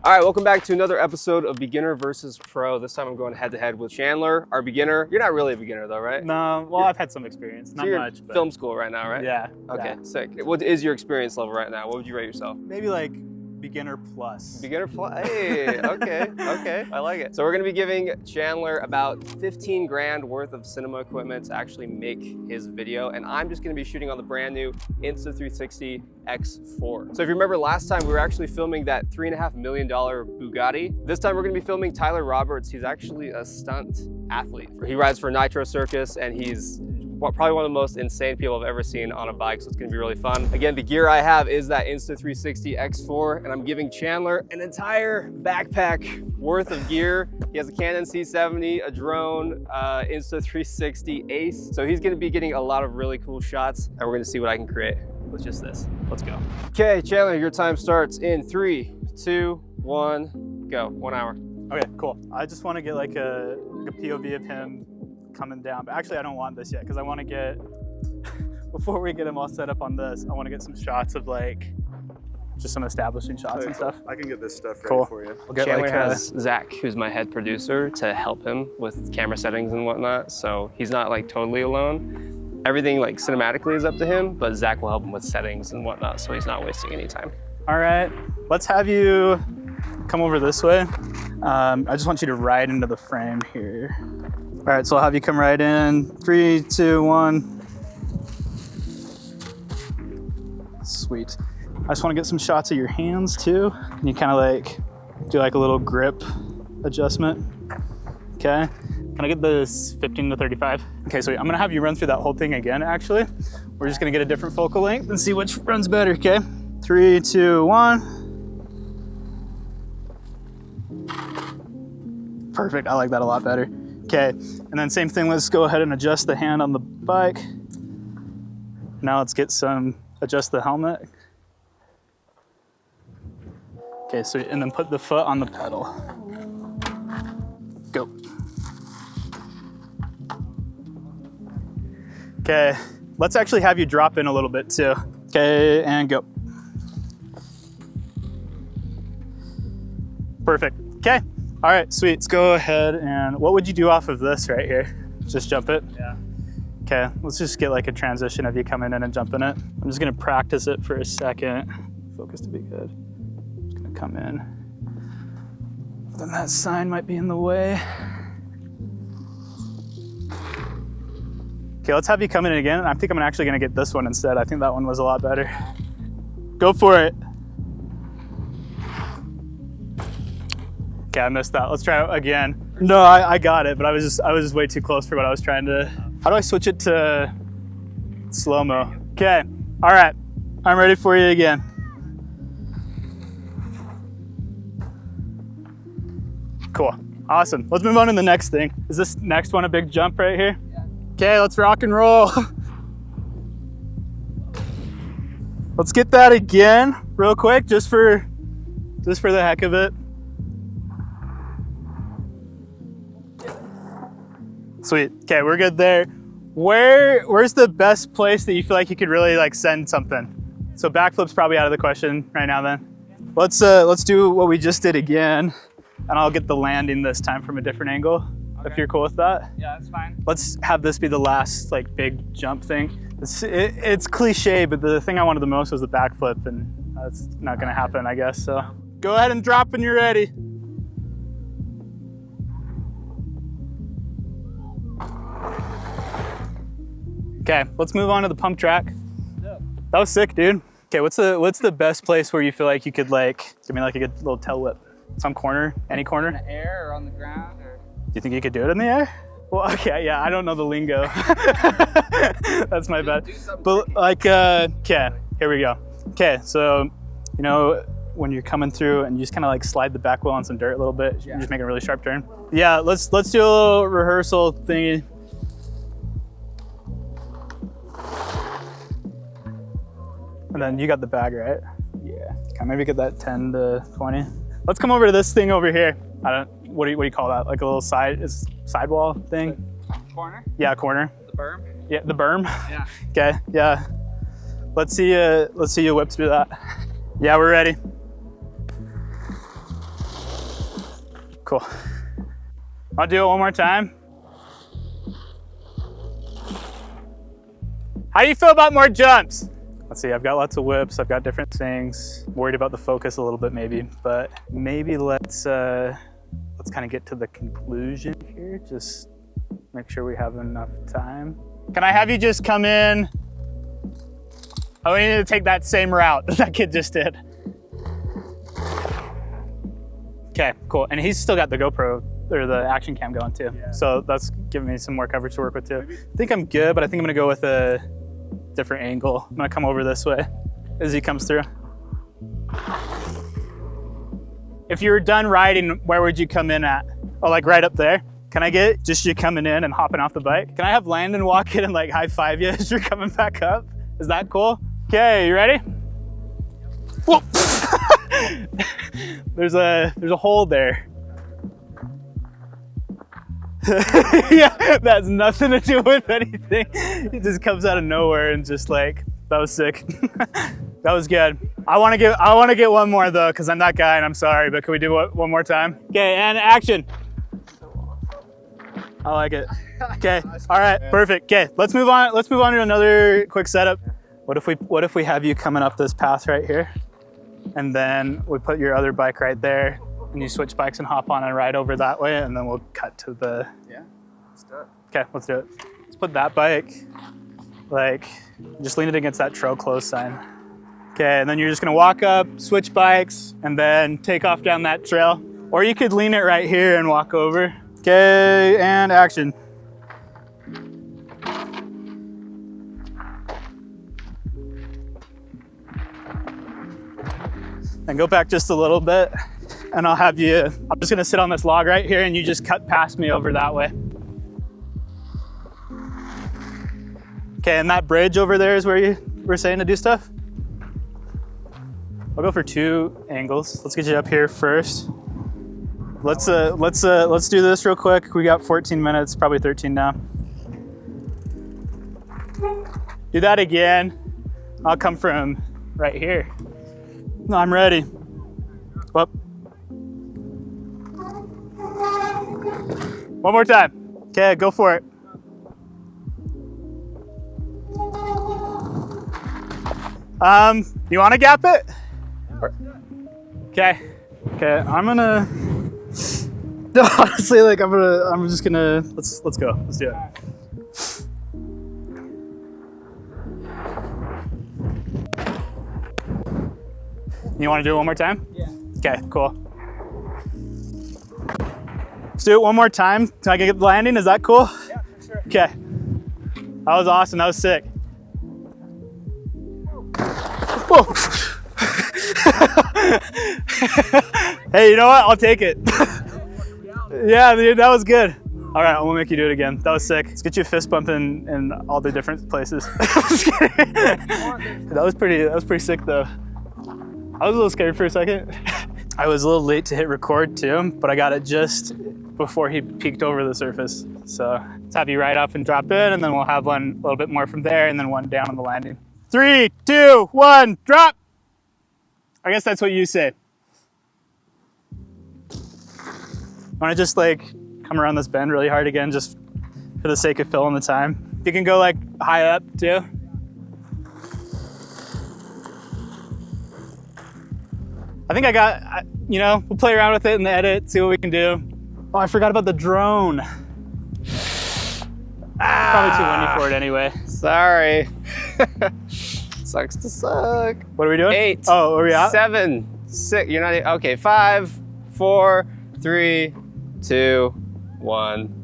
All right, welcome back to another episode of Beginner versus Pro. This time I'm going head to head with Chandler, our beginner. You're not really a beginner though, right? No, well, I've had some experience, not much. But film school right now, right? Yeah. Okay, yeah. sick. What is your experience level right now? What would you rate yourself? Maybe like beginner plus. Beginner plus, hey, okay, okay, I like it. So we're gonna be giving Chandler about 15 grand worth of cinema equipment to actually make his video, and I'm just gonna be shooting on the brand new Insta360 X4. So if you remember last time, we were actually filming that $3.5 million Bugatti. This time we're gonna be filming Tyler Roberts. He's actually a stunt athlete. He rides for Nitro Circus, and he's probably one of the most insane people I've ever seen on a bike, so it's gonna be really fun. Again, the gear I have is that Insta360 X4, and I'm giving Chandler an entire backpack worth of gear. He has a Canon C70, a drone, Insta360 Ace. So he's gonna be getting a lot of really cool shots, and we're gonna see what I can create with just this. Let's go. Okay, Chandler, your time starts in 3, 2, 1, go. 1 hour. Okay, cool. I just want to get like a POV of him coming down, but actually I don't want this yet because I want to get, before we get him all set up on this, I want to get some shots of like, just some establishing shots and stuff. I can get this stuff ready for you. We'll get Chandler like has Zach, who's my head producer, to help him with camera settings and whatnot, so he's not like totally alone. Everything like cinematically is up to him, but Zach will help him with settings and whatnot, so he's not wasting any time. All right, let's have you come over this way. I just want you to ride into the frame here. All right, so I'll have you come right in. 3, 2, 1. Sweet. I just want to get some shots of your hands too. And you kind of like do like a little grip adjustment. Okay. Can I get this 15 to 35? Okay, so I'm gonna have you run through that whole thing again, actually. We're just gonna get a different focal length and see which runs better, okay? 3, 2, 1. Perfect, I like that a lot better. Okay, and then same thing, let's go ahead and adjust the hand on the bike. Now let's get adjust the helmet. Okay, so, and then put the foot on the pedal. Go. Okay, let's actually have you drop in a little bit too. Okay, and go. Perfect, okay. All right, sweet, let's go ahead and what would you do off of this right here? Just jump it? Yeah. Okay, let's just get like a transition of you coming in and jumping it. I'm just gonna practice it for a second. Focus to be good. Just gonna come in. Then that sign might be in the way. Okay, let's have you come in again. I think I'm actually gonna get this one instead. I think that one was a lot better. Go for it. Okay, I missed that. Let's try it again. No, I got it, but I was just way too close for what I was trying to. How do I switch it to slow-mo? Okay, all right. I'm ready for you again. Cool, awesome. Let's move on to the next thing. Is this next one a big jump right here? Yeah. Okay, let's rock and roll. Let's get that again real quick, just for the heck of it. Sweet, okay, we're good there. Where's the best place that you feel like you could really like send something? So backflip's probably out of the question right now then. Let's do what we just did again, and I'll get the landing this time from a different angle, okay, if you're cool with that. Yeah, that's fine. Let's have this be the last like big jump thing. It's cliche, but the thing I wanted the most was the backflip, and that's not gonna happen, I guess, so. Go ahead and drop when you're ready. Okay, let's move on to the pump track. Yeah. That was sick, dude. Okay, what's the best place where you feel like you could like give me like a good little tail whip? Some corner, any corner? In the air or on the ground, or? Do you think you could do it in the air? Well, okay, yeah, I don't know the lingo. That's my bad. But like, okay, here we go. Okay, so you know when you're coming through and you just kind of like slide the back wheel on some dirt a little bit, yeah. You just make a really sharp turn. Yeah, let's do a little rehearsal thingy. And then you got the bag, right? Yeah. Okay, maybe get that 10 to 20. Let's come over to this thing over here. What do you call that? Like a little sidewall thing? Corner? Yeah, corner. The berm? Yeah, the berm. Yeah. Okay, yeah. Let's see you whip through that. Yeah, we're ready. cool. I'll do it one more time. How do you feel about more jumps? Let's see, I've got lots of whips, I've got different things. Worried about the focus a little bit maybe, but maybe let's kind of get to the conclusion here. Just make sure we have enough time. Can I have you just come in? Oh, we need to take that same route that kid just did. Okay, cool. And he's still got the GoPro or the action cam going too. Yeah. So that's giving me some more coverage to work with too. I think I'm good, but I think I'm gonna go with a different angle. I'm gonna come over this way as he comes through. If you were done riding, where would you come in at? Oh, like right up there? Can I get just you coming in and hopping off the bike? Can I have Landon walk in and like high five you as you're coming back up? Is that cool? Okay, you ready? Whoa! There's a hole there. Yeah, that has nothing to do with anything. It just comes out of nowhere and just like, that was sick. That was good. I want to get one more though, because I'm that guy and I'm sorry, but can we do it one more time? Okay, and action. I like it. Okay, all right, perfect. Okay, let's move on. Let's move on to another quick setup. What if we have you coming up this path right here, and then we put your other bike right there, and you switch bikes and hop on and ride over that way, and then we'll cut to the. Yeah, let's do it. Okay, let's do it. Let's put that bike, like, just lean it against that trail close sign. Okay, and then you're just gonna walk up, switch bikes, and then take off down that trail. Or you could lean it right here and walk over. Okay, and action. And go back just a little bit, and I'm just gonna sit on this log right here, and you just cut past me over that way. Okay, and that bridge over there is where you were saying to do stuff? I'll go for 2 angles. Let's get you up here first. Let's do this real quick. We got 14 minutes, probably 13 now. Do that again. I'll come from right here. No, I'm ready. Whoop. One more time. Okay, go for it. You want to gap it? Okay. Okay, I'm gonna. Honestly, like I'm just gonna. Let's go. Let's do it. You want to do it one more time? Yeah. Okay, cool. Let's do it one more time. Can I get the landing? Is that cool? Yeah, for sure. Okay. That was awesome. That was sick. Whoa. Hey, you know what? I'll take it. Yeah, dude, that was good. All right, I'm gonna make you do it again. That was sick. Let's get you a fist bump in all the different places. That was pretty sick though. I was a little scared for a second. I was a little late to hit record too, but I got it just before he peeked over the surface. So let's have you ride up and drop in, and then we'll have one a little bit more from there, and then one down on the landing. 3, 2, 1, drop. I guess that's what you say. Want to just like come around this bend really hard again, just for the sake of filling the time. You can go like high up too. I think we'll play around with it in the edit, see what we can do. Oh, I forgot about the drone. Probably too windy for it anyway. Sorry. Sucks to suck. What are we doing? 8. Oh, are we out? 7, 6. You're not. Okay. 5, 4, 3, 2, 1.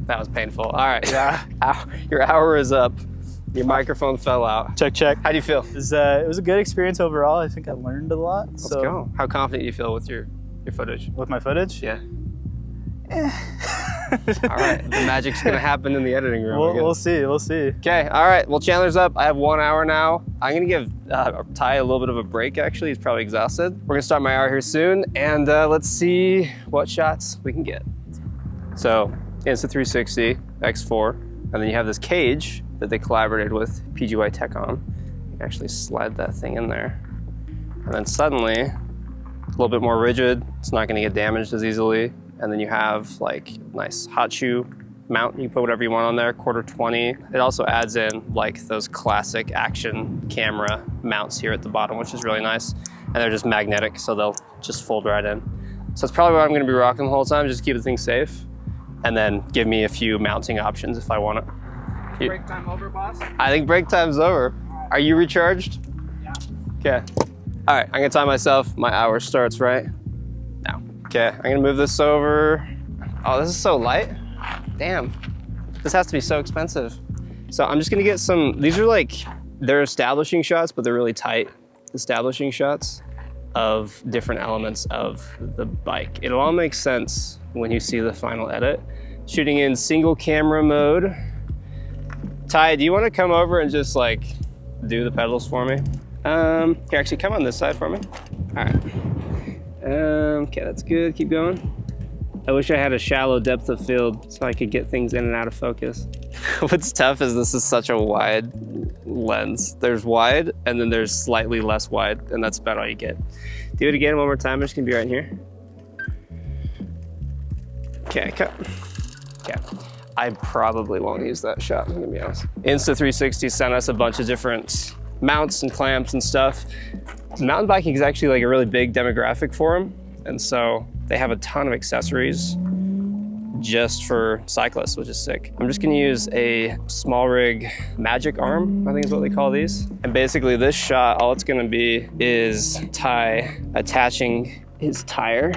That was painful. All right. Yeah. Your hour is up. Your microphone fell out. Check, check. How do you feel? It was a good experience overall. I think I learned a lot. Let's go. How confident do you feel with your footage? With my footage? Yeah. All right. The magic's gonna happen in the editing room. We'll see. We'll see. Okay. All right. Well, Chandler's up. I have 1 hour now. I'm gonna give Ty a little bit of a break. Actually, he's probably exhausted. We're gonna start my hour here soon, and let's see what shots we can get. So, Insta360 X4, and then you have this cage that they collaborated with PGY Tech on. You can actually slide that thing in there. And then suddenly, little bit more rigid. It's not gonna get damaged as easily. And then you have like nice hot shoe mount. You can put whatever you want on there, quarter 20. It also adds in like those classic action camera mounts here at the bottom, which is really nice. And they're just magnetic, so they'll just fold right in. So that's probably what I'm gonna be rocking the whole time, just keep the thing safe. And then give me a few mounting options if I want it. Break time over, boss? I think break time's over. Are you recharged? Yeah. Okay. All right, I'm gonna time myself. My hour starts right now. Okay, I'm gonna move this over. Oh, this is so light. Damn, this has to be so expensive. So I'm just gonna get some, these are like, they're establishing shots, but they're really tight establishing shots of different elements of the bike. It'll all make sense when you see the final edit. Shooting in single camera mode. Ty, do you want to come over and just like do the pedals for me? Here, actually come on this side for me. All right. Okay, that's good, keep going. I wish I had a shallow depth of field so I could get things in and out of focus. What's tough is this is such a wide lens. There's wide and then there's slightly less wide, and that's about all you get. Do it again one more time, I'm just gonna be right in here. Okay, cut. Okay. I probably won't use that shot, I'm gonna be honest. Insta360 sent us a bunch of different mounts and clamps and stuff. Mountain biking is actually like a really big demographic for them. And so they have a ton of accessories just for cyclists, which is sick. I'm just gonna use a small rig magic arm, I think is what they call these. And basically this shot, all it's gonna be is Ty attaching his tire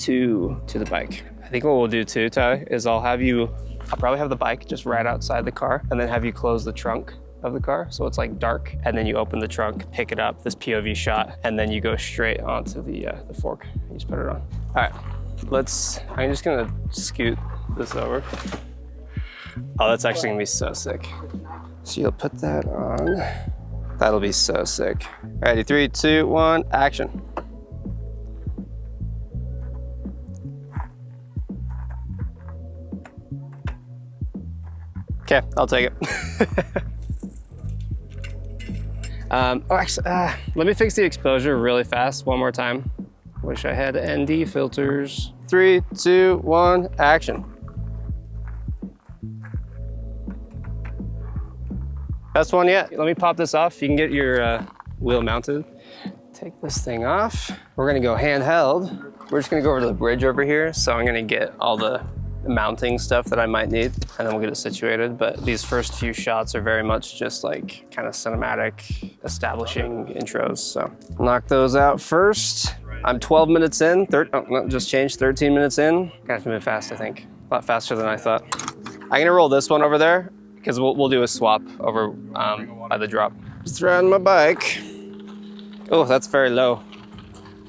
to the bike. I think what we'll do too, Ty, is I'll probably have the bike just right outside the car and then have you close the trunk of the car. So it's like dark, and then you open the trunk, pick it up, this POV shot, and then you go straight onto the fork. You just put it on. All right, I'm just gonna scoot this over. Oh, that's actually gonna be so sick. So you'll put that on. That'll be so sick. Ready, 3, 2, 1, action. Okay, I'll take it. Let me fix the exposure really fast one more time. Wish I had ND filters. 3, 2, 1, action. Best one yet. Let me pop this off. You can get your wheel mounted. Take this thing off. We're gonna go handheld. We're just gonna go over to the bridge over here. So I'm gonna get all the mounting stuff that I might need, and then we'll get it situated. But these first few shots are very much just like kind of cinematic, establishing intros. So knock those out first. I'm 12 minutes in, just changed 13 minutes in. Gotta move fast, I think. A lot faster than I thought. I'm gonna roll this one over there because we'll do a swap over by the drop. Just riding my bike. Oh, that's very low.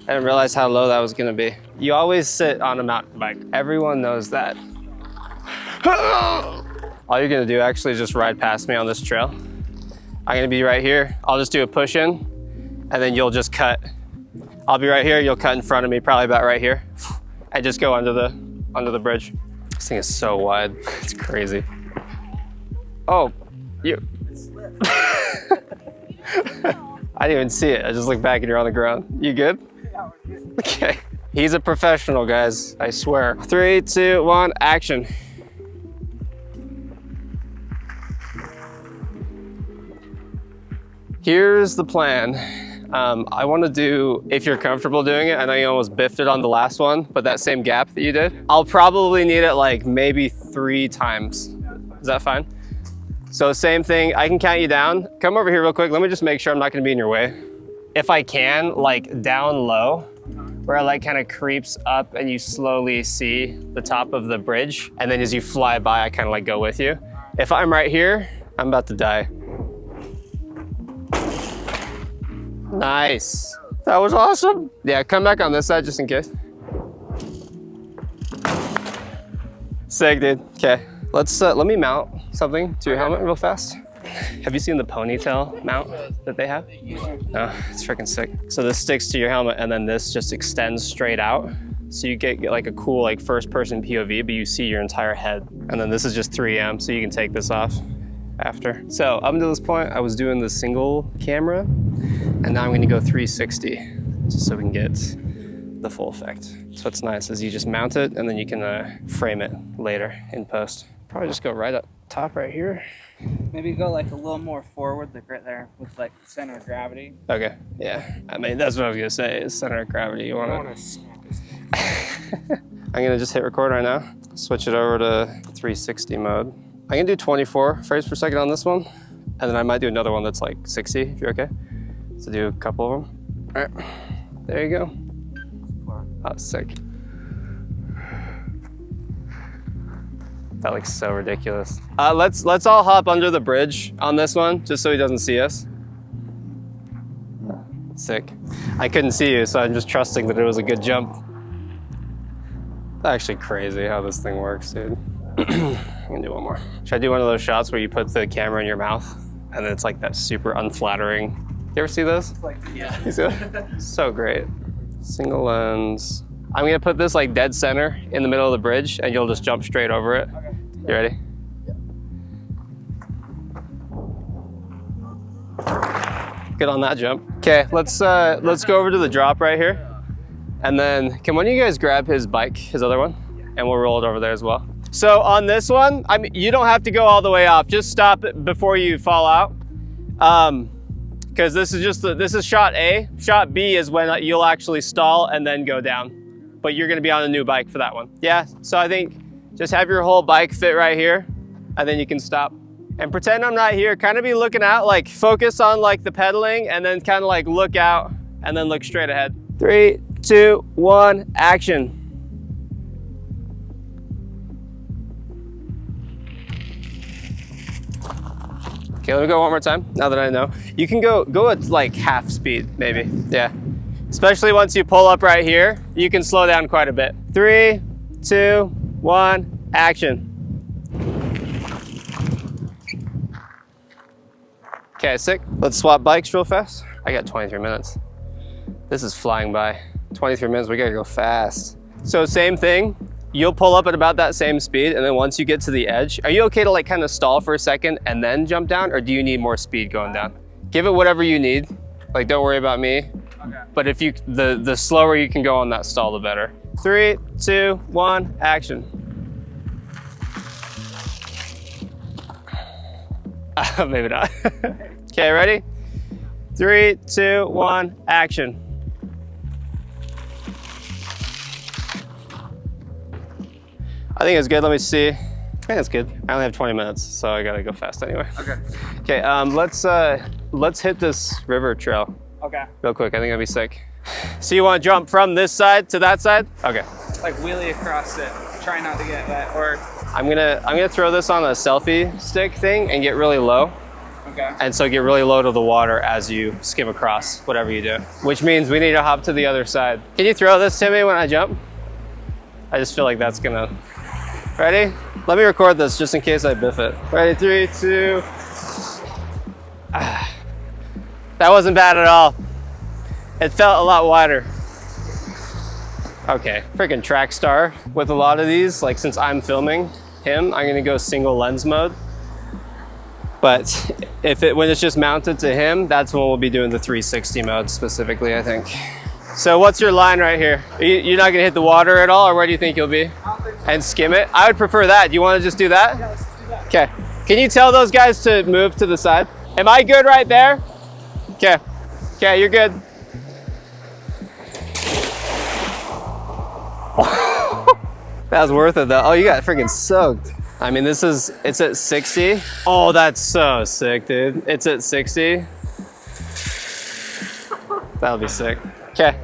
I didn't realize how low that was gonna be. You always sit on a mountain bike. Everyone knows that. All you're gonna do actually is just ride past me on this trail. I'm gonna be right here. I'll just do a push in, and then you'll just cut. I'll be right here, you'll cut in front of me, probably about right here, and just go under the bridge. This thing is so wide, it's crazy. Oh, you. I didn't even see it. I just looked back and you're on the ground. You good? Yeah, we're good. Okay. He's a professional, guys. I swear. 3, 2, 1, action. Here's the plan. I want to do, if you're comfortable doing it, I know you almost biffed it on the last one, but that same gap that you did, I'll probably need it like maybe 3 times. Is that fine? So same thing, I can count you down. Come over here real quick. Let me just make sure I'm not gonna be in your way. If I can, like down low, where it like kind of creeps up and you slowly see the top of the bridge. And then as you fly by, I kind of like go with you. If I'm right here, I'm about to die. Nice. That was awesome. Yeah, come back on this side just in case. Sick, dude. Okay. Let me mount something to your helmet real fast. Have you seen the ponytail mount that they have? No, it's freaking sick. So this sticks to your helmet and then this just extends straight out. So you get like a cool like first person POV, but you see your entire head. And then this is just 3M, so you can take this off after. So up until this point, I was doing the single camera and now I'm gonna go 360 just so we can get the full effect. So what's nice is you just mount it and then you can frame it later in post. Probably just go right up top right here. Maybe go like a little more forward, like right there with like center of gravity. Okay, yeah. I mean, that's what I was gonna say, is center of gravity. You want to snap this thing. I'm gonna just hit record right now. Switch it over to 360 mode. I'm gonna do 24 frames per second on this one. And then I might do another one that's like 60, if you're okay. So do a couple of them. All right, there you go. Oh, sick. That looks so ridiculous. Let's all hop under the bridge on this one, just so he doesn't see us. Sick. I couldn't see you, so I'm just trusting that it was a good jump. It's actually crazy how this thing works, dude. I'm gonna do one more. Should I do one of those shots where you put the camera in your mouth and then it's like that super unflattering? You ever see those? Like, yeah. You see that? So great. Single lens. I'm gonna put this like dead center in the middle of the bridge and you'll just jump straight over it. Okay. You ready? Good on that jump. Okay, let's go over to the drop right here. And then can one of you guys grab his bike, his other one? And we'll roll it over there as well. So on this one, I mean, you don't have to go all the way off. Just stop it before you fall out. Because this is shot A. Shot B is when you'll actually stall and then go down. But you're gonna be on a new bike for that one. Yeah, so I think just have your whole bike fit right here and then you can stop. And pretend I'm not here, kind of be looking out, like focus on like the pedaling and then kind of like look out and then look straight ahead. 3, 2, 1, action. Okay, let me go one more time, now that I know. You can go at like half speed, maybe, yeah. Especially once you pull up right here, you can slow down quite a bit. 3, 2, 1, action. Okay, sick. Let's swap bikes real fast. I got 23 minutes. This is flying by. 23 minutes, we gotta go fast. So same thing, you'll pull up at about that same speed, and then once you get to the edge, are you okay to like kind of stall for a second and then jump down, or do you need more speed going down? Give it whatever you need. Like, don't worry about me. Okay. But if you, the slower you can go on that stall, the better. 3, 2, 1, action. Maybe not. Okay, ready? 3, 2, 1, action. I think it's good. Let me see. I think it's good. I only have 20 minutes, so I gotta go fast anyway. Okay. Okay, let's hit this river trail Okay. real quick. I think that'd be sick. So you want to jump from this side to that side? Okay. Like wheelie across it. Try not to get wet. Or I'm gonna throw this on a selfie stick thing and get really low. okay. And so get really low to the water as you skim across, whatever you do. Which means we need to hop to the other side. Can you throw this to me when I jump? I just feel like that's gonna... Ready? Let me record this just in case I biff it. Ready, 3, 2... That wasn't bad at all. It felt a lot wider. Okay, freaking track star. With a lot of these, like since I'm filming him, I'm gonna go single lens mode. But when it's just mounted to him, that's when we'll be doing the 360 mode specifically, I think. So what's your line right here? You're not gonna hit the water at all, or where do you think you'll be? And skim it? I would prefer that. Do you wanna just do that? Yeah, let's just do that. Okay. Can you tell those guys to move to the side? Am I good right there? Okay. Okay, you're good. That was worth it though. Oh, you got freaking soaked. I mean, it's at 60. Oh, that's so sick, dude. It's at 60. That'll be sick. Okay.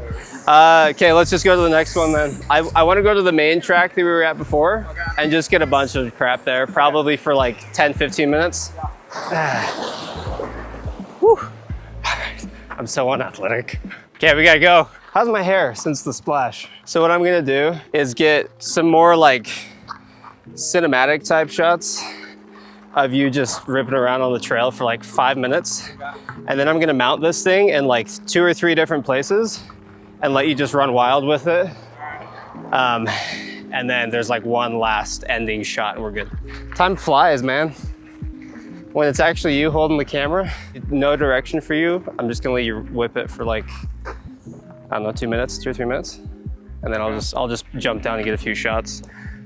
Okay, let's just go to the next one then. I want to go to the main track that we were at before and just get a bunch of crap there, probably for like 10, 15 minutes. Whew. I'm so unathletic. Okay, we gotta go. How's my hair since the splash? So what I'm gonna do is get some more like cinematic type shots of you just ripping around on the trail for like 5 minutes. And then I'm gonna mount this thing in like 2 or 3 different places and let you just run wild with it. And then there's like one last ending shot and we're good. Time flies, man. When it's actually you holding the camera, no direction for you, I'm just gonna let you whip it for like, I don't know, 2 minutes, 2 or 3 minutes. and then I'll just jump down and get a few shots.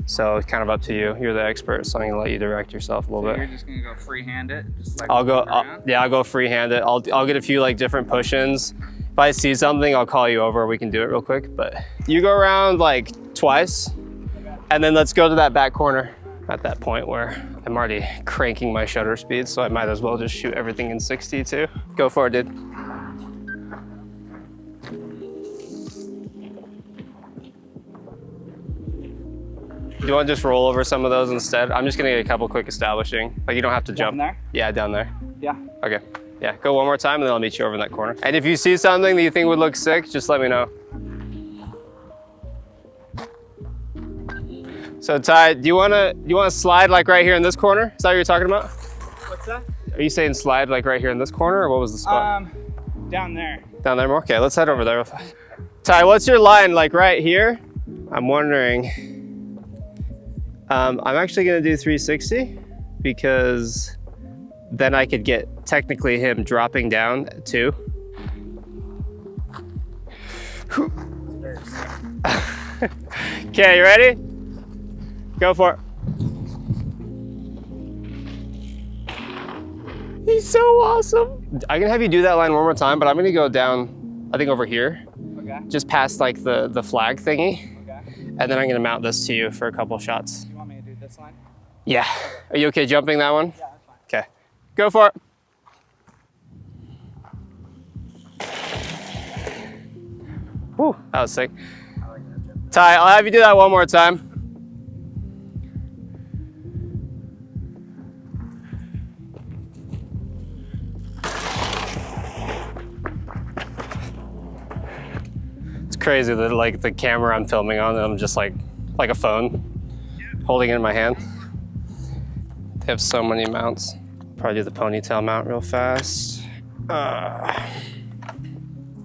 So it's kind of up to you. You're the expert, so I'm gonna let you direct yourself a little bit. You're just gonna go freehand it, just like I'll go freehand it. I'll get a few like different push-ins. If I see something, I'll call you over. We can do it real quick. But you go around like twice, and then let's go to that back corner. At that point where I'm already cranking my shutter speed, so I might as well just shoot everything in 60 too. Go for it, dude. Do you want to just roll over some of those instead? I'm just gonna get a couple quick establishing. Like you don't have to jump. Down there? Yeah, down there. Yeah. Okay. Yeah, go one more time and then I'll meet you over in that corner. And if you see something that you think would look sick, just let me know. So Ty, do you wanna slide like right here in this corner? Is that what you're talking about? What's that? Are you saying slide like right here in this corner, or what was the spot? Down there. Down there more? Okay, let's head over there real fast. Ty, what's your line like right here? I'm wondering. I'm actually gonna do 360 because then I could get technically him dropping down too. Okay, you ready? Go for it. He's so awesome. I'm gonna have you do that line one more time, but I'm gonna go down, I think over here. Okay. Just past like the flag thingy. Okay. And then I'm gonna mount this to you for a couple shots. You want me to do this line? Yeah. Are you okay jumping that one? Yeah, that's fine. Okay. Go for it. Whew, that was sick. I like that jump. Ty, I'll have you do that one more time. It's crazy that like the camera I'm filming on, I'm just like a phone, holding it in my hand. They have so many mounts. Probably do the ponytail mount real fast. Oh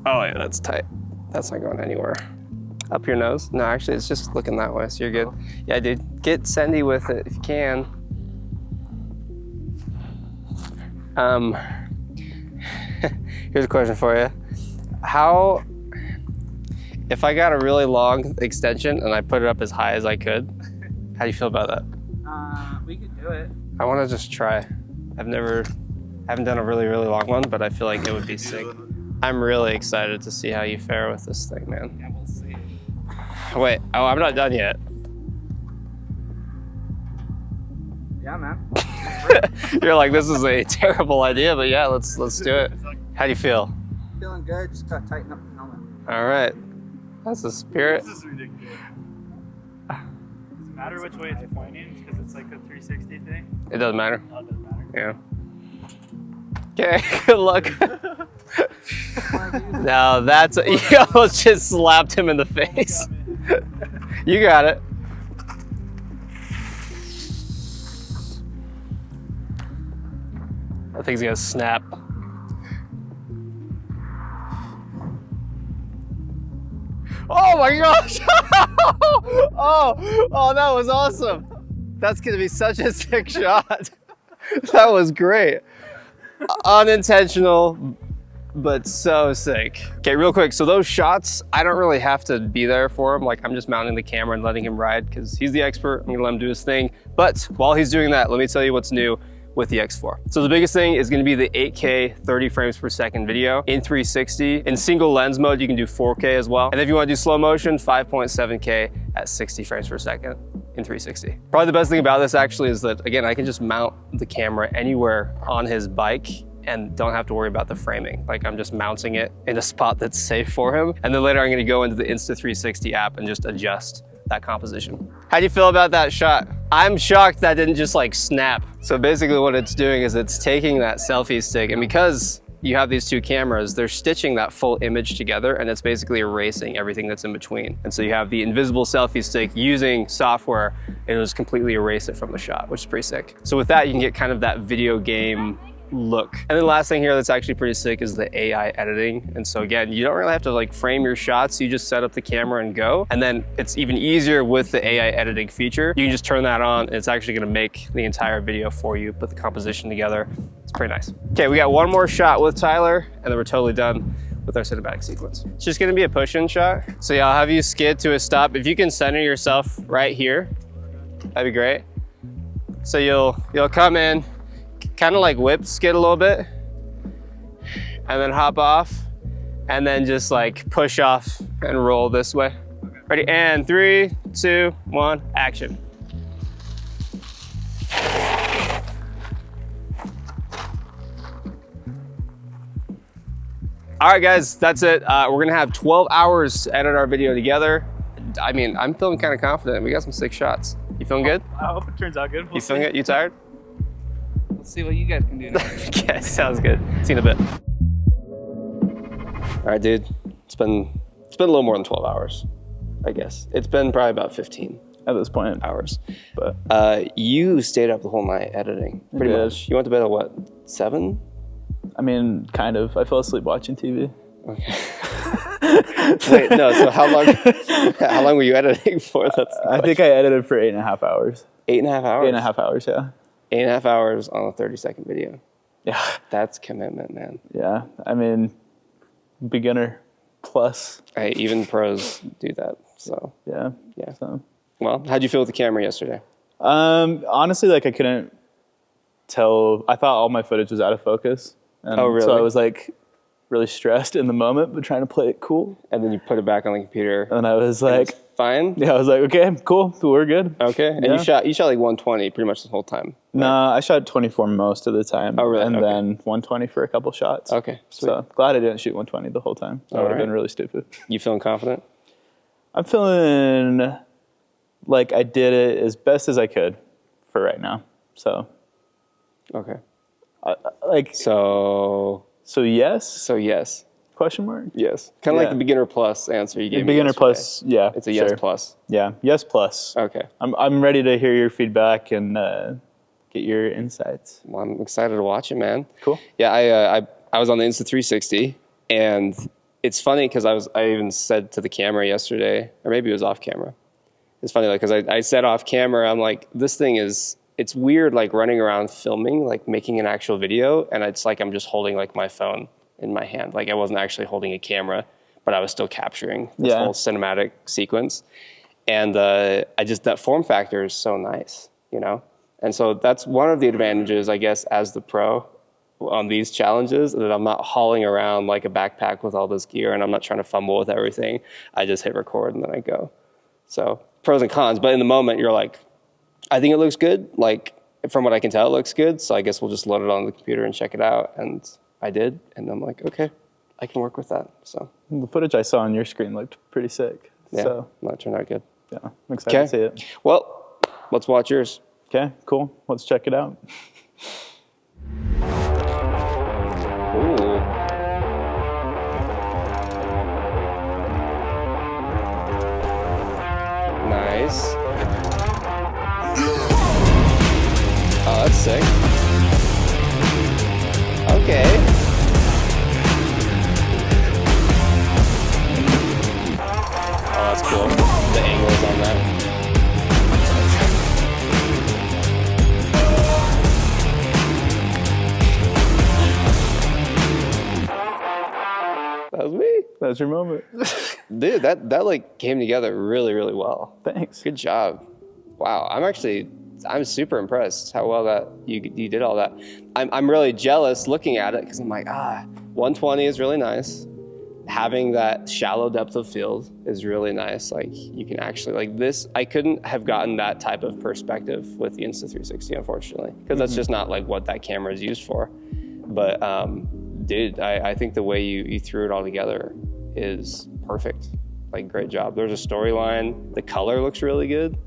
yeah, that's tight. That's not going anywhere. Up your nose? No, actually it's just looking that way, so you're good. Yeah, dude, get Sendy with it if you can. Here's a question for you. How, if I got a really long extension and I put it up as high as I could, how do you feel about that? We could do it. I want to just try. I haven't done a really, really long one, but I feel like it would be sick. I'm really excited to see how you fare with this thing, man. Yeah, we'll see. Wait, oh, I'm not done yet. Yeah, man. You're like, this is a terrible idea, but yeah, let's do it. How do you feel? Feeling good, just gotta tighten up the helmet. All right, that's the spirit. This is ridiculous. Does it matter which way it's pointing? Because it's like a 360 thing? It doesn't matter. Oh, it doesn't matter. Yeah. Okay, good luck. No, that's, you almost just slapped him in the face. You got it. That thing's gonna snap. Oh my gosh! oh, that was awesome. That's gonna be such a sick shot. That was great. Unintentional, but so sick. Okay, real quick, so those shots, I don't really have to be there for him. Like, I'm just mounting the camera and letting him ride because he's the expert. I'm gonna let him do his thing. But while he's doing that, let me tell you what's new with the X4. So the biggest thing is gonna be the 8K 30 frames per second video in 360. In single lens mode, you can do 4K as well. And if you wanna do slow motion, 5.7K at 60 frames per second in 360. Probably the best thing about this actually is that, again, I can just mount the camera anywhere on his bike and don't have to worry about the framing. Like, I'm just mounting it in a spot that's safe for him. And then later I'm gonna go into the Insta360 app and just adjust that composition. How do you feel about that shot? I'm shocked that didn't just like snap. So basically what it's doing is it's taking that selfie stick, and because you have these two cameras, they're stitching that full image together, and it's basically erasing everything that's in between. And so you have the invisible selfie stick using software, and it'll just completely erase it from the shot, which is pretty sick. So with that, you can get kind of that video game look. And then the last thing here that's actually pretty sick is the AI editing. And so again, you don't really have to like frame your shots. You just set up the camera and go. And then it's even easier with the AI editing feature. You can just turn that on and it's actually gonna make the entire video for you, put the composition together. It's pretty nice. Okay, we got one more shot with Tyler and then we're totally done with with our cinematic sequence. It's just gonna be a push-in shot. So yeah, I'll have you skid to a stop. If you can center yourself right here, that'd be great. So you'll come in, kind of like whip skid a little bit, and then hop off, and then just like push off and roll this way. Ready, and 3, 2, 1, action. All right, guys, that's it. We're gonna have 12 hours to edit our video together. I mean, I'm feeling kind of confident. We got some sick shots. You feeling good? I hope it turns out good. You feeling good? You tired? Let's see what you guys can do now. Okay, sounds good. See you in a bit. All right, dude. It's been a little more than 12 hours, I guess. It's been probably about 15 At this point. hours. But You stayed up the whole night editing, pretty did. much. You went to bed at what, 7? I mean, kind of. I fell asleep watching TV. Okay. Wait, no. So how long were you editing for? That's the I think I edited for 8.5 hours. 8.5 hours. 8.5 hours, yeah. 8.5 hours on a 30-second video. Yeah. That's commitment, man. Yeah. I mean, beginner plus. Hey, even pros do that. So Yeah. Yeah. So. well, how'd you feel with the camera yesterday? Honestly, like I couldn't tell. I thought all my footage was out of focus. And Oh, really? So I was like really stressed in the moment, but trying to play it cool. And then you put it back on the computer. And I was and like, it's fine. yeah, I was like, okay, cool, we're good. Okay. And Yeah. you shot like 120 pretty much the whole time. No, I shot 24 most of the time. Oh, really? And Okay. then 120 for a couple shots. Okay. Sweet. So glad I didn't shoot 120 the whole time. That All would have right. been really stupid. You feeling confident? I'm feeling like I did it as best as I could for right now. So, Okay. like, So yes? yes. Question mark? Yes. Kind of like Yeah. the beginner plus answer you gave me Beginner yesterday. plus, yeah. It's a yes sure. plus. Yeah, yes plus. Okay. I'm ready to hear your feedback and get your insights. Well, I'm excited to watch it, man. Cool. Yeah, I was on the Insta360, and it's funny because I even said to the camera yesterday, or maybe it was off camera. It's funny, like, because I said off camera, I'm like, this thing is, it's weird, like running around filming, like making an actual video, and it's like I'm just holding like my phone in my hand, like I wasn't actually holding a camera, but I was still capturing this whole cinematic sequence, and that form factor is so nice, you know. And so that's one of the advantages, I guess, as the pro on these challenges, that I'm not hauling around like a backpack with all this gear, and I'm not trying to fumble with everything. I just hit record and then I go. So pros and cons, but in the moment you're like, I think it looks good. Like from what I can tell, it looks good. So I guess we'll just load it on the computer and check it out. And I did, and I'm like, okay, I can work with that. So The footage I saw on your screen looked pretty sick. yeah, So, that turned out good. yeah, I'm excited to see it. Well, let's watch yours. Okay, cool. Let's check it out. Ooh. Nice. Oh, that's sick. Okay. Oh, that's cool. The angles on that. That was me. That was your moment. Dude, that like came together really, really well. Thanks. Good job. Wow, I'm super impressed how well that you did all that. I'm really jealous looking at it because I'm like, 120 is really nice. Having that shallow depth of field is really nice. Like you can actually, like this, I couldn't have gotten that type of perspective with the Insta360, unfortunately, because that's just not like what that camera is used for. But dude, I think the way you threw it all together is perfect. Like great job. There's a storyline. The color looks really good.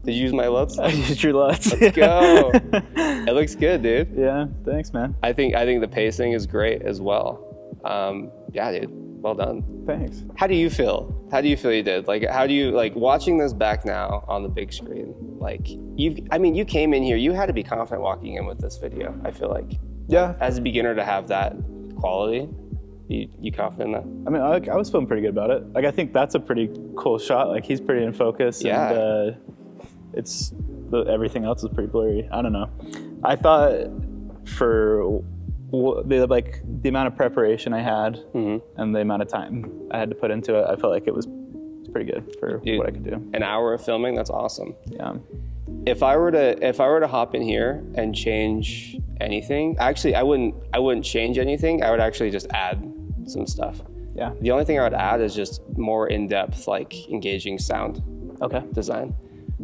Did you use my LUTs? I used your LUTs. Let's go. It looks good, dude. Yeah, thanks, man. I think the pacing is great as well. Yeah, dude. Well done. Thanks. How do you feel? How do you feel you did? Like, how do you, like, watching this back now on the big screen? Like, you came in here, you had to be confident walking in with this video, I feel like. Yeah. As a beginner to have that quality, you confident in that? I mean, I was feeling pretty good about it. Like, I think that's a pretty cool shot. Like, he's pretty in focus. Yeah. And everything else is pretty blurry. I don't know. I thought for the amount of preparation I had and the amount of time I had to put into it, I felt like it was pretty good for what I could do. An hour of filming, that's awesome. Yeah. If I were to hop in here and change anything, actually I wouldn't change anything. I would actually just add some stuff. Yeah. The only thing I would add is just more in-depth, like engaging sound design.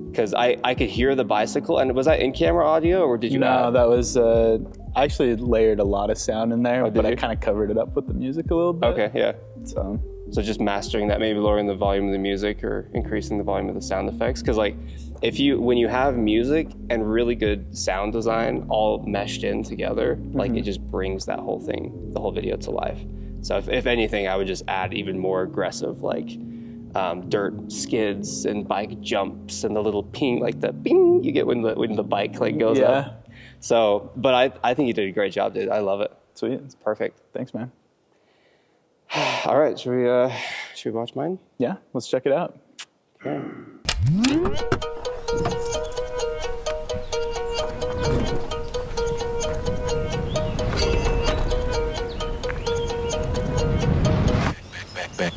Because I could hear the bicycle, and was that in-camera audio, or did you No, add? that was, I actually layered a lot of sound in there, but you? I kind of covered it up with the music a little bit. Okay, yeah. So just mastering that, maybe lowering the volume of the music or increasing the volume of the sound effects. Because like, when you have music and really good sound design all meshed in together, like it just brings that whole thing, the whole video to life. So if anything, I would just add even more aggressive, like dirt skids and bike jumps and the little ping, like the ping you get when the bike like goes up. So, but I think you did a great job, dude. I love it. Sweet. It's perfect. Thanks, man. All right, should we watch mine? Yeah, let's check it out. Okay.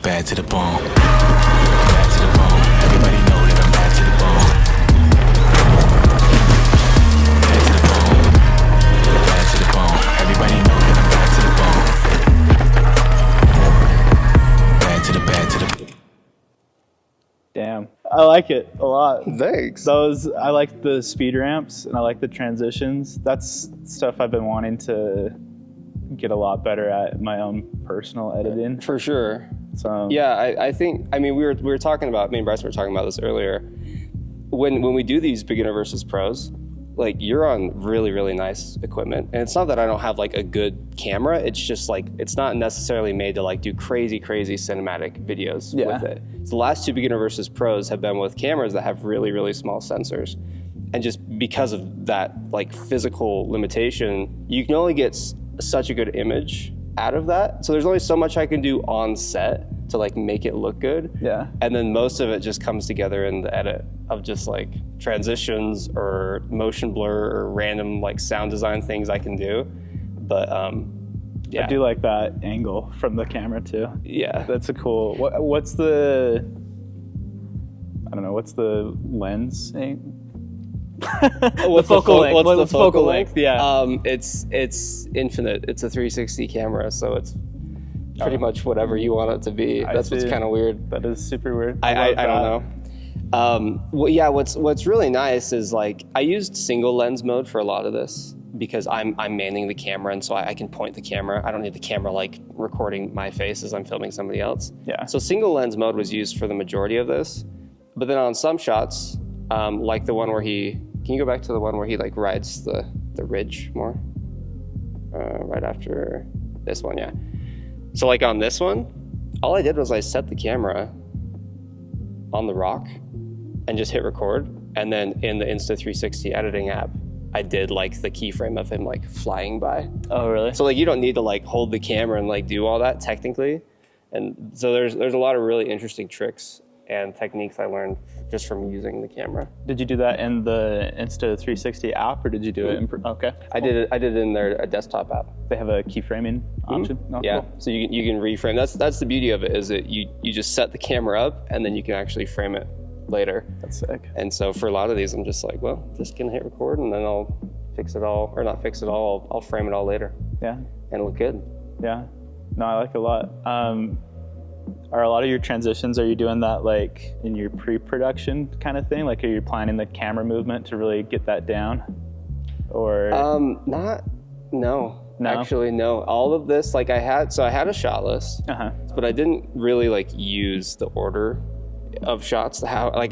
Bad to the bone. Bad to the bone. Everybody know that I'm bad to the bone. Bad to the bone. Bad to the bone. Everybody know that I'm bad to the bone. Bad to the. Damn. I like it a lot. Thanks. I like the speed ramps and I like the transitions. That's stuff I've been wanting to get a lot better at in my own personal editing. For sure. So yeah, I think, I mean, we were talking about, me and Bryce were talking about this earlier. When we do these beginner versus pros, like you're on really, really nice equipment. And it's not that I don't have like a good camera. It's just like, it's not necessarily made to like do crazy cinematic videos with it. So the last two beginner versus pros have been with cameras that have really, really small sensors. And just because of that like physical limitation, you can only get such a good image out of that. So there's only so much I can do on set to like make it look good. Yeah. And then most of it just comes together in the edit of just like transitions or motion blur or random like sound design things I can do. But yeah. I do like that angle from the camera too. Yeah. That's a cool, what's the, I don't know, what's the lens? What's the focal length? Yeah. It's infinite. It's a 360 camera, so it's pretty much whatever you want it to be. That's what's kind of weird. That is super weird. I don't know. Well, yeah. What's really nice is like I used single lens mode for a lot of this because I'm manning the camera, and so I can point the camera. I don't need the camera like recording my face as I'm filming somebody else. Yeah. So single lens mode was used for the majority of this, but then on some shots, like the one where can you go back to the one where he like rides the ridge more? Right after this one, yeah. So like on this one, all I did was I set the camera on the rock and just hit record. And then in the Insta360 editing app, I did like the keyframe of him like flying by. Oh, really? So like you don't need to like hold the camera and like do all that technically. And so there's a lot of really interesting tricks and techniques I learned just from using the camera. Did you do that in the Insta360 app, or did you do it in? Okay. I did it in their desktop app. They have a keyframing option. Oh, yeah. Cool. So you can reframe. That's the beauty of it, is that you just set the camera up and then you can actually frame it later. That's sick. And so for a lot of these, I'm just like, well, just gonna hit record and then I'll fix it all, or not fix it all. I'll frame it all later. Yeah. And look good. Yeah. No, I like it a lot. Are a lot of your transitions, are you doing that like in your pre-production kind of thing? Like, are you planning the camera movement to really get that down? Or no. Actually, no. All of this, like I had a shot list, but I didn't really like use the order of shots, how I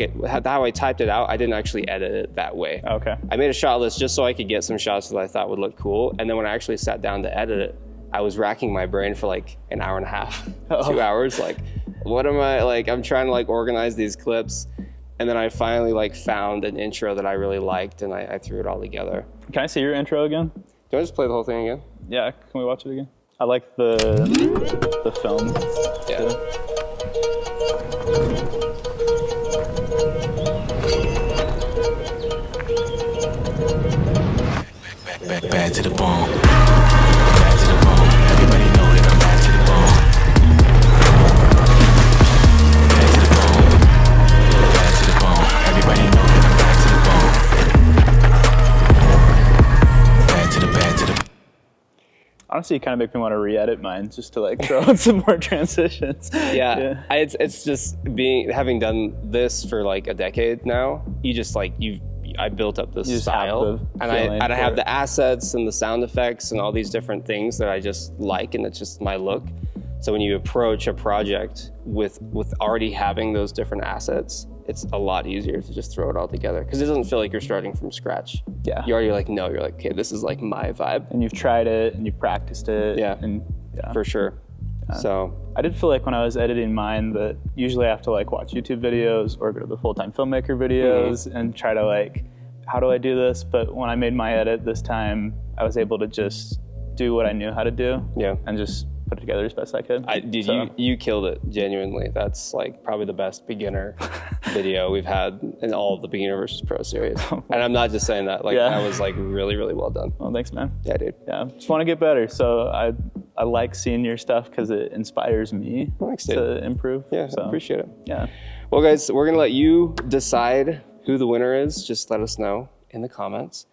typed it out. I didn't actually edit it that way. Okay. I made a shot list just so I could get some shots that I thought would look cool. And then when I actually sat down to edit it, I was racking my brain for like an hour and a half, 2 hours. Like, what am I, like, I'm trying to like organize these clips. And then I finally like found an intro that I really liked and I threw it all together. Can I see your intro again? Do I just play the whole thing again? Yeah, can we watch it again? I like the film. Yeah. Bad to the bone. Bad Honestly, you kind of make me want to re-edit mine just to like throw in some more transitions. Yeah. It's just having done this for like a decade now, you just like, I built up this style, and I have the assets and the sound effects and all these different things that I just like, and it's just my look. So when you approach a project with already having those different assets, it's a lot easier to just throw it all together, because it doesn't feel like you're starting from scratch. Yeah. You already like know, you're like, okay, this is like my vibe. And you've tried it and you've practiced it. Yeah. And for sure. So I did feel like when I was editing mine that usually I have to like watch YouTube videos or go to the full-time filmmaker videos and try to like, how do I do this? But when I made my edit this time, I was able to just do what I knew how to do. Yeah. And just put it together as best I could. You killed it, genuinely. That's like probably the best beginner video we've had in all of the Beginner versus Pro series. And I'm not just saying that, like that was like really, really well done. Well, thanks, man. Yeah, dude. Yeah, just want to get better. So I like seeing your stuff because it inspires me to improve. Yeah, so, I appreciate it. Yeah. Well, guys, we're gonna let you decide who the winner is. Just let us know in the comments.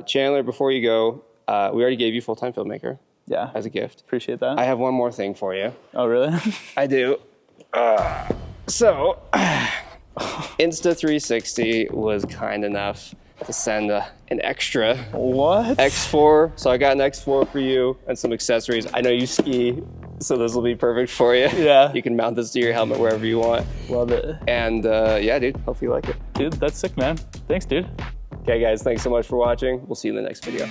Chandler, before you go, we already gave you Full-Time Filmmaker. Yeah. As a gift. Appreciate that. I have one more thing for you. Oh, really? I do. So, Insta360 was kind enough to send an extra X4. So I got an X4 for you and some accessories. I know you ski, so this will be perfect for you. Yeah. You can mount this to your helmet wherever you want. Love it. And yeah, dude, hope you like it. Dude, that's sick, man. Thanks, dude. Okay, guys, thanks so much for watching. We'll see you in the next video.